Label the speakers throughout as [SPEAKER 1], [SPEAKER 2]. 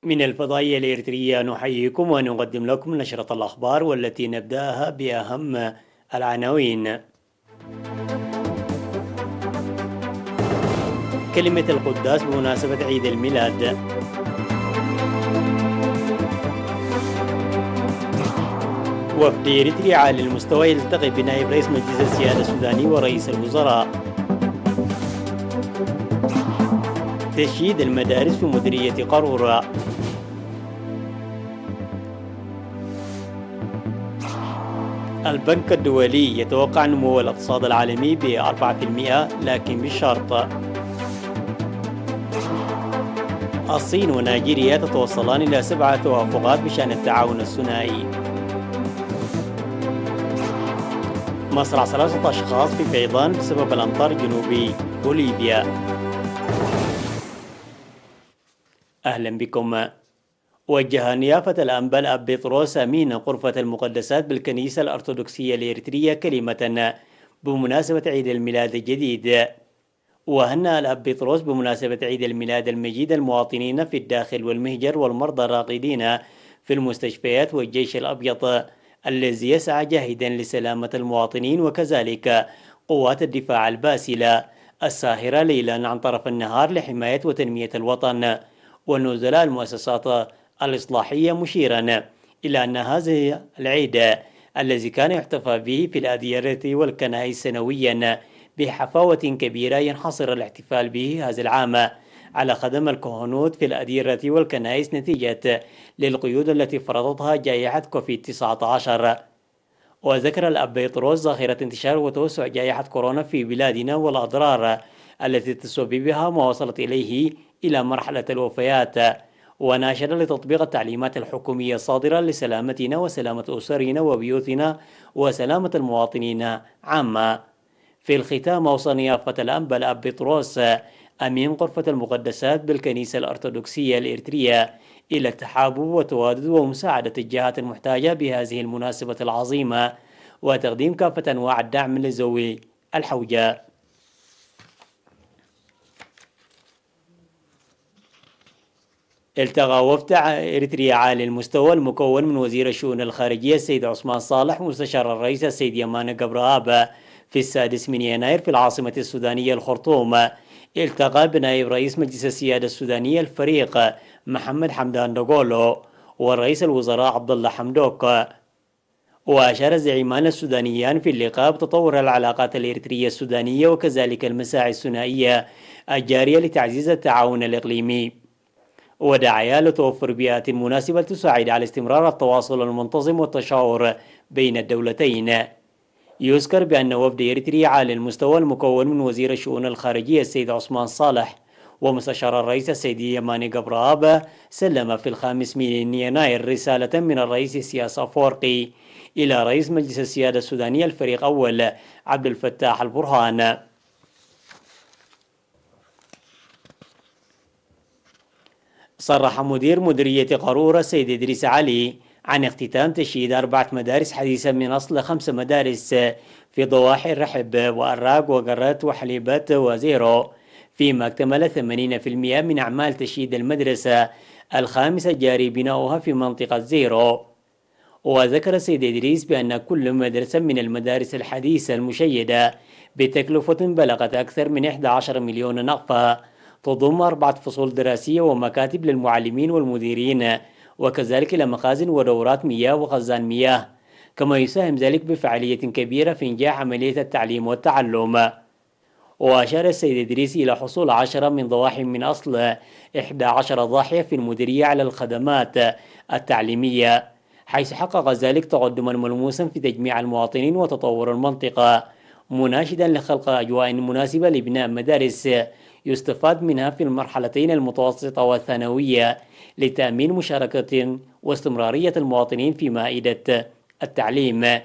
[SPEAKER 1] من الفضائية الإريترية نحييكم ونقدم لكم نشرة الأخبار والتي نبدأها بأهم العناوين. كلمة القداس بمناسبة عيد الميلاد. وفد إريتريا عالي المستوى يلتقي بنائب رئيس مجلس السيادة السوداني ورئيس الوزراء. تشييد المدارس في مديرية قارورة. البنك الدولي يتوقع نمو الاقتصاد العالمي ب4% لكن بشرط. الصين ونيجيريا تتوصلان إلى 7 توافقات بشأن التعاون الثنائي. مصرع 3 أشخاص في فيضان بسبب الأمطار جنوب بوليفيا. أهلا بكم. وجه نيافة الأنبا الأب بطرس أمين غرفة المقدسات بالكنيسة الأرثوذكسية الإريترية كلمة بمناسبة عيد الميلاد الجديد. وهنأ الأب بطرس بمناسبة عيد الميلاد المجيد المواطنين في الداخل والمهجر والمرضى الراقدين في المستشفيات والجيش الأبيض الذي يسعى جاهدا لسلامة المواطنين، وكذلك قوات الدفاع الباسلة الساهرة ليلا عن طرف النهار لحماية وتنمية الوطن ونزلاء المؤسسات الإصلاحية، مشيرا إلى أن هذا العيد الذي كان يحتفى به في الأديرة والكنائس سنويا بحفاوة كبيرة ينحصر الاحتفال به هذا العام على خدم الكهنوت في الأديرة والكنائس نتيجة للقيود التي فرضتها جائحة كوفيد-19. وذكر الأب بطرس ظاهرة انتشار وتوسع جائحة كورونا في بلادنا والأضرار التي تسببها ما وصلت إليه إلى مرحلة الوفيات، وناشد لتطبيق التعليمات الحكومية الصادرة لسلامتنا وسلامة أسرنا وبيوتنا وسلامة المواطنين عامة. في الختام أوصى نيافة الأنبا الأب بطرس أمين غرفة المقدسات بالكنيسة الأرثوذكسية الإريترية إلى التحابب والتوادد ومساعدة الجهات المحتاجة بهذه المناسبة العظيمة وتقديم كافة أنواع الدعم لذوي الحوجة. التقى وفد إريتريا عالي المستوى المكون من وزير الشؤون الخارجية السيد عثمان صالح ومستشار الرئيس السيد يمان قبرآب في 6 يناير في العاصمة السودانية الخرطوم. التقى بنائب رئيس مجلس السيادة السودانية الفريق محمد حمدان دغولو ورئيس الوزراء عبد الله حمدوك. وأشار الزعيمان السودانيان في اللقاء بتطور العلاقات الإريترية السودانية وكذلك المساعي الثنائية الجارية لتعزيز التعاون الإقليمي، ودعا لتوفر بيئات مناسبة تساعد على استمرار التواصل المنتظم والتشاور بين الدولتين. يذكر بأن وفد إريتريا عالي المستوى المكون من وزير الشؤون الخارجية السيد عثمان صالح ومستشار الرئيس السيد يماني قبرآب سلم في 5 يناير رسالة من الرئيس السياسي أفورقي إلى رئيس مجلس السيادة السودانية الفريق أول عبد الفتاح البرهان. صرح مدير مديرية قارورة السيد إدريس علي عن اختتام تشييد 4 مدارس حديثة من أصل 5 مدارس في ضواحي الرحب وأراق وقرات وحليبات وزيرو، فيما اكتمل 80% من أعمال تشييد المدرسة الخامسة جاري بناؤها في منطقة زيرو. وذكر السيد إدريس بأن كل مدرسة من المدارس الحديثة المشيدة بتكلفة بلغت أكثر من 11 مليون نقفة تضم 4 فصول دراسية ومكاتب للمعلمين والمديرين، وكذلك لمخازن ودورات مياه وخزان مياه، كما يساهم ذلك بفعالية كبيرة في إنجاح عملية التعليم والتعلم. وأشار السيد إدريس إلى حصول 10 من ضواحي من أصل 11 ضاحية في المديرية على الخدمات التعليمية، حيث حقق ذلك تقدما ملموسا في تجميع المواطنين وتطور المنطقة، مناشدا لخلق أجواء مناسبة لبناء مدارس يستفاد منها في المرحلتين المتوسطة والثانوية لتأمين مشاركة واستمرارية المواطنين في مائدة التعليم.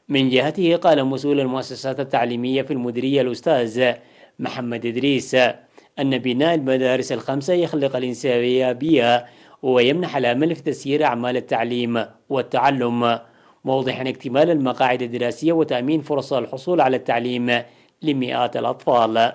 [SPEAKER 1] من جهته قال مسؤول المؤسسات التعليمية في المديرية الأستاذ محمد إدريس أن بناء المدارس ال5 يخلق الانسيابية ويمنح الأمل في تسيير أعمال التعليم والتعلم، موضحا اكتمال المقاعد الدراسية وتأمين فرص الحصول على التعليم لمئات الأطفال.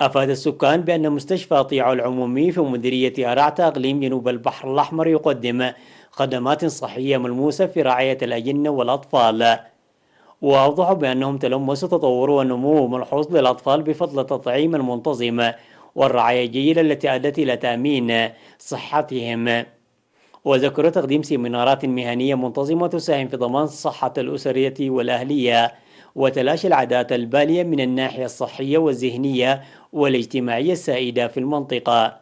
[SPEAKER 1] أفاد السكان بأن مستشفى طيعو العمومي في مديرية أرعتا أقليم جنوب البحر الأحمر يقدم خدمات صحية ملموسة في رعاية الأجنة والأطفال. وأوضحوا بأنهم تلمسوا تطور ونمو ملحوظ للأطفال بفضل التطعيم المنتظم والرعاية الجيدة التي أدت إلى تأمين صحتهم. وذكروا تقديم سيمينارات مهنية منتظمة تساهم في ضمان الصحة الأسرية والأهلية وتلاشي العادات البالية من الناحية الصحية والذهنية والاجتماعية السائدة في المنطقة.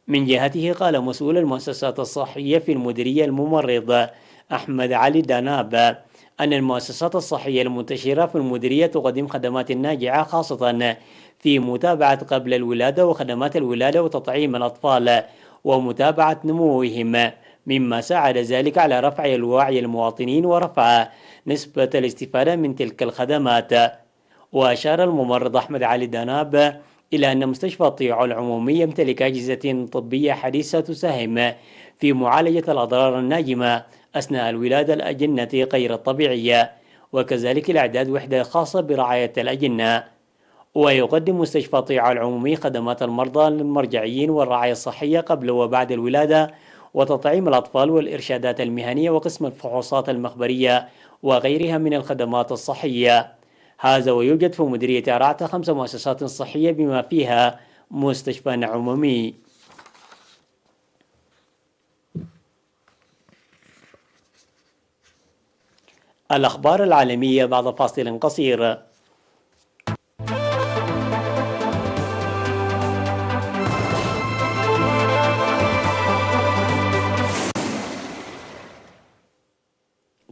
[SPEAKER 1] من جهته قال مسؤول المؤسسات الصحية في المديرية الممرض أحمد علي داناب أن المؤسسات الصحية المنتشرة في المديرية تقدم خدمات ناجعة خاصة في متابعة قبل الولادة وخدمات الولادة وتطعيم الأطفال ومتابعة نموهم، مما ساعد ذلك على رفع الوعي المواطنين ورفع نسبة الاستفادة من تلك الخدمات. وأشار الممرض أحمد علي داناب إلى أن مستشفى طيعو العمومي يمتلك أجهزة طبية حديثة تساهم في معالجة الأضرار الناجمة أثناء الولادة الأجنة غير الطبيعية، وكذلك الإعداد وحدة خاصة برعاية الأجنة. ويقدم مستشفى طيعو العمومي خدمات المرضى المرجعيين والرعاية الصحية قبل وبعد الولادة وتطعيم الأطفال والإرشادات المهنية وقسم الفحوصات المخبرية وغيرها من الخدمات الصحية. هذا ويوجد في مديرية أرعتا 5 مؤسسات صحية بما فيها مستشفى عمومي. الأخبار العالمية بعد فاصل قصير.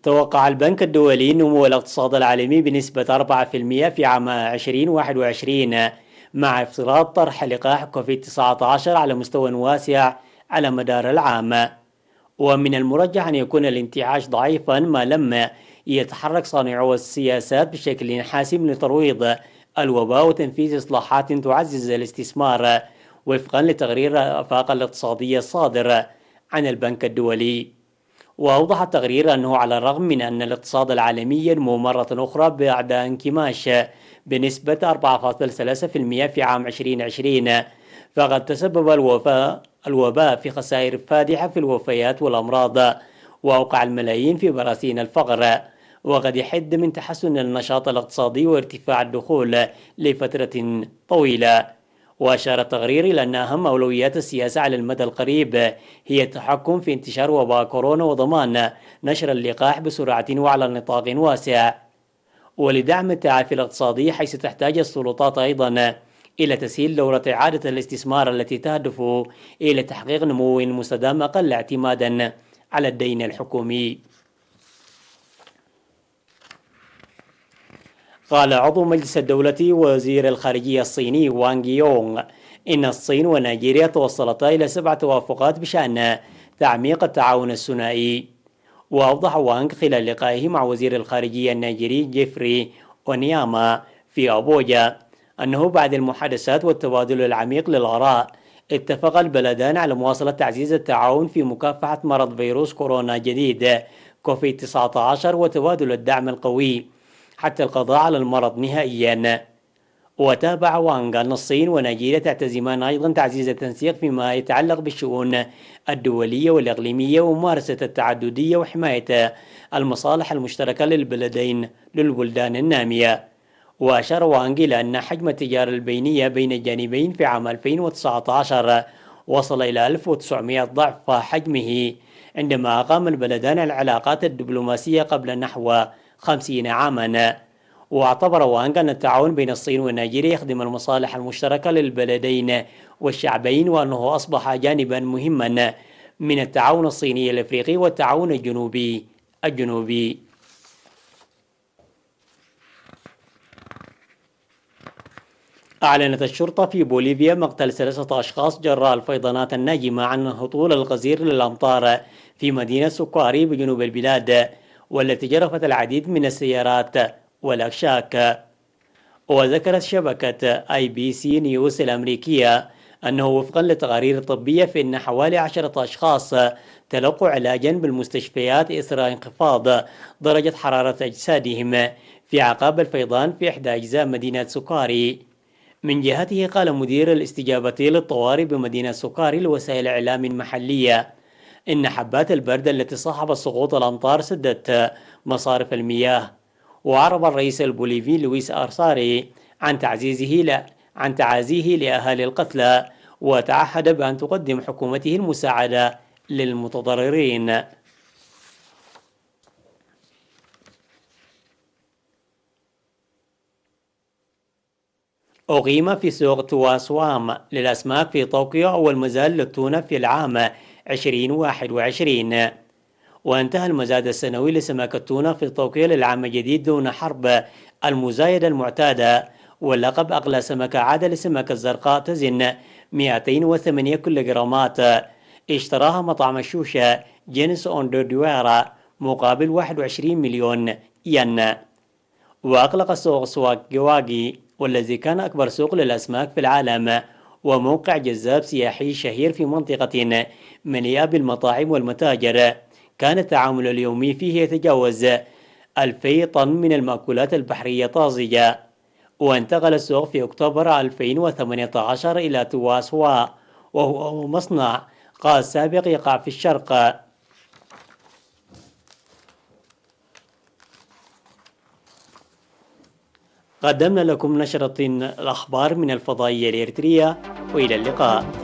[SPEAKER 1] توقع البنك الدولي نمو الاقتصاد العالمي بنسبة 4% في عام 2021 مع افتراض طرح لقاح كوفيد-19 على مستوى واسع على مدار العام. ومن المرجح أن يكون الانتعاش ضعيفا ما لم يتحرك صانعو السياسات بشكل حاسم لترويض الوباء وتنفيذ إصلاحات تعزز الاستثمار وفقا لتقرير الآفاق الاقتصادية الصادر عن البنك الدولي. وأوضح التقرير أنه على الرغم من أن الاقتصاد العالمي ينمو مرة أخرى بعد انكماش بنسبة 4.3% في عام 2020، فقد تسبب الوباء في خسائر فادحة في الوفيات والأمراض وأوقع الملايين في براثين الفقر، وقد يحد من تحسن النشاط الاقتصادي وارتفاع الدخول لفترة طويلة. وأشار التقرير إلى أن أهم أولويات السياسة على المدى القريب هي التحكم في انتشار وباء كورونا وضمان نشر اللقاح بسرعة وعلى نطاق واسع. ولدعم التعافي الاقتصادي حيث تحتاج السلطات أيضا إلى تسهيل دورة إعادة الاستثمار التي تهدف إلى تحقيق نمو مستدام أقل اعتمادا على الدين الحكومي. قال عضو مجلس الدولة وزير الخارجية الصيني وانغ يونغ إن الصين ونيجيريا توصلتا إلى 7 توافقات بشأن تعميق التعاون الثنائي. وأوضح وانغ خلال لقائه مع وزير الخارجية النيجيري جيفري أونياما في أبوجا أنه بعد المحادثات والتبادل العميق للآراء اتفق البلدان على مواصلة تعزيز التعاون في مكافحة مرض فيروس كورونا جديد كوفيد-19 وتبادل الدعم القوي حتى القضاء على المرض نهائيا. وتابع وانغ أن الصين ونيجيريا تعتزمان أيضا تعزيز التنسيق فيما يتعلق بالشؤون الدولية والإقليمية وممارسة التعددية وحماية المصالح المشتركة للبلدان النامية. وأشار وانغ إلى أن حجم التجارة البينية بين الجانبين في عام 2019 وصل إلى 1900 ضعف حجمه عندما أقام البلدان العلاقات الدبلوماسية قبل نحو 50 عاما. واعتبر وانغ أن التعاون بين الصين ونيجيريا يخدم المصالح المشتركة للبلدين والشعبين وأنه أصبح جانبا مهما من التعاون الصيني الأفريقي والتعاون الجنوبي. أعلنت الشرطة في بوليفيا مقتل 3 أشخاص جراء الفيضانات الناجمة عن هطول الغزير للأمطار في مدينة سكاري بجنوب البلاد، والتي جرفت العديد من السيارات والأكشاك. وذكرت شبكة IBC نيوز الأمريكية أنه وفقا لتقارير طبية فإن حوالي 10 أشخاص تلقوا علاجا بالمستشفيات إثر انخفاض درجة حرارة أجسادهم في أعقاب الفيضان في إحدى أجزاء مدينة سكاري. من جهته قال مدير الاستجابة للطوارئ بمدينة سكاري لوسائل إعلام محلية إن حبات البرد التي صاحبت سقوط الأمطار سدت مصارف المياه. وأعرب الرئيس البوليفي لويس أرساري عن تعازيه لأهالي القتلى، وتعهد بأن تقدم حكومته المساعدة للمتضررين. أقيم في سوق تواسوام للأسماك في طوكيو أول مزاد للتونة في العام 2021، وانتهى المزاد السنوي لسمك التونة في طوكيو للعام الجديد دون حرب المزايدة المعتادة، واللقب أغلى سمكة عاد لسمك الزرقاء تزن 208 كيلوغرامات اشتراها مطعم الشوشة جينيس أوندو دويرا مقابل 21 مليون ين. وأغلق السوق سواق جواجي، والذي كان أكبر سوق للأسماك في العالم وموقع جذاب سياحي شهير في منطقة مليئة بالمطاعم والمتاجر، كان التعامل اليومي فيه يتجاوز 2000 طن من المأكولات البحرية طازجة. وانتقل السوق في أكتوبر 2018 إلى تواسوا، وهو مصنع غاز سابق يقع في الشرق. قدمنا لكم نشرة الأخبار من الفضائية الإريترية، وإلى اللقاء.